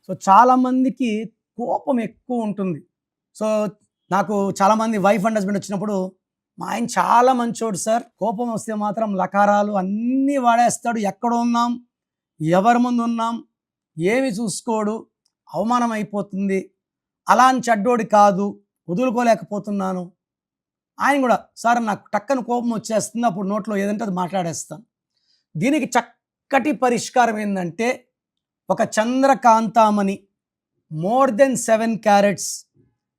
So చాలామందికి కోపం ఎక్కువ ఉంటుంది. సో నాకు చాలామంది వైఫ్ అండ్ హస్బెండ్ వచ్చినప్పుడు, మా ఆయన చాలా మంచోడు సార్, కోపం వస్తే మాత్రం లకారాలు అన్నీ వాడేస్తాడు, ఎక్కడ ఉన్నాం, ఎవరి ముందు ఉన్నాం, ఏమి చూసుకోడు, అవమానం అయిపోతుంది, అలాంటి చెడ్డోడి కాదు, వదులుకోలేకపోతున్నాను. ఆయన కూడా సార్ నాకు టక్కన కోపం వచ్చేస్తుంది, అప్పుడు నోట్లో ఏదంటే అది మాట్లాడేస్తాను. దీనికి చక్కటి పరిష్కారం ఏంటంటే, ఒక చంద్రకాంతామణి మోర్ దెన్ 7 క్యారెట్స్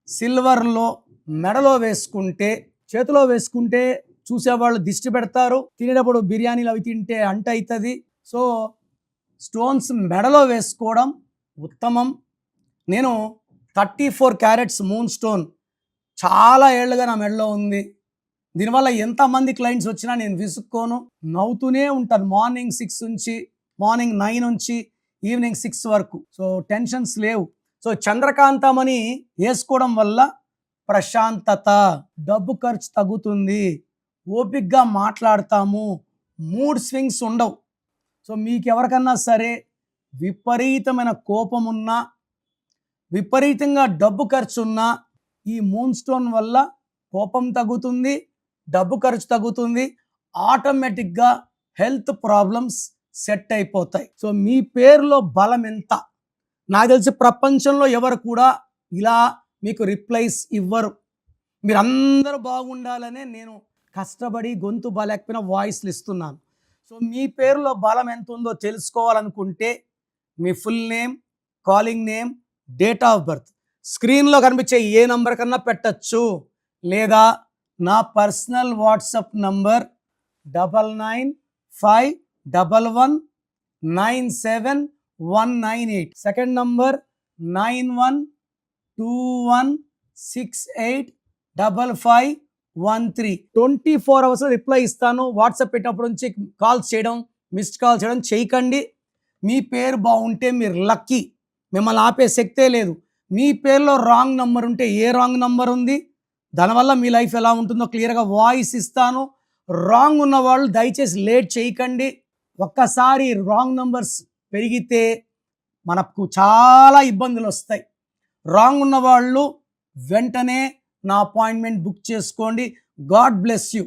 సిల్వర్లో మెడలో వేసుకుంటే, చేతిలో వేసుకుంటే చూసేవాళ్ళు దిష్టి పెడతారు, తినేటప్పుడు బిర్యానీలు అవి తింటే అంట అవుతుంది. సో స్టోన్స్ మెడలో వేసుకోవడం ఉత్తమం. నేను 34 క్యారెట్స్ మూన్ స్టోన్ చాలా ఏళ్ళుగా నా మెడలో ఉంది. దీనివల్ల ఎంతమంది క్లయింట్స్ వచ్చినా నేను విసుక్కోను, నవ్వుతూనే ఉంటాను. మార్నింగ్ 6 నుంచి మార్నింగ్ 9 నుంచి ఈవినింగ్ 6 వరకు. సో టెన్షన్స్ లేవు. సో చంద్రకాంతమని వేసుకోవడం వల్ల ప్రశాంతత, డబ్బు ఖర్చు తగ్గుతుంది, ఓపిక్గా మాట్లాడతాము, మూడ్ స్వింగ్స్ ఉండవు. సో మీకు ఎవరికన్నా సరే విపరీతమైన కోపం ఉన్నా, విపరీతంగా డబ్బు ఖర్చు ఉన్నా, ఈ మూన్ స్టోన్ వల్ల కోపం తగ్గుతుంది, డబ్బు ఖర్చు తగ్గుతుంది, ఆటోమేటిక్గా హెల్త్ ప్రాబ్లమ్స్ సెట్ అయిపోతాయి. సో మీ పేరులో బలం ఎంత? నాకు తెలిసి ప్రపంచంలో ఎవరు కూడా ఇలా మీకు రిప్లైస్ ఇవ్వరు. మీరందరూ బాగుండాలనే నేను కష్టపడి గొంతు బాలేకపోయినా వాయిస్లు ఇస్తున్నాను. సో మీ పేరులో బలం ఎంత ఉందో తెలుసుకోవాలనుకుంటే మీ full name, calling name, date of birth స్క్రీన్లో కనిపించే ఏ నంబర్ కన్నా పెట్టచ్చు, లేదా నా personal WhatsApp number 9951197198, second number 9121685513. 24 hours reply ఇస్తాను. వాట్సాప్ పెట్టినప్పుడు నుంచి కాల్స్ చేయడం, మిస్డ్ కాల్ చేయడం చేయకండి. మీ పేరు బాగుంటే మీరు లక్కీ, మిమ్మల్ని ఆపే శక్తే లేదు. మీ పేరులో రాంగ్ నంబర్ ఉంటే ఏ రాంగ్ నంబర్ ఉంది, దానివల్ల మీ లైఫ్ ఎలా ఉంటుందో క్లియర్గా వాయిస్ ఇస్తాను. రాంగ్ ఉన్న వాళ్ళు దయచేసి లేట్ చేయకండి. ఒక్కసారి రాంగ్ నంబర్స్ పెరిగితే మనకు చాలా ఇబ్బందులు వస్తాయి. రాంగ్ ఉన్న వాళ్ళు వెంటనే నా అపాయింట్మెంట్ బుక్ చేసుకోండి. God bless you.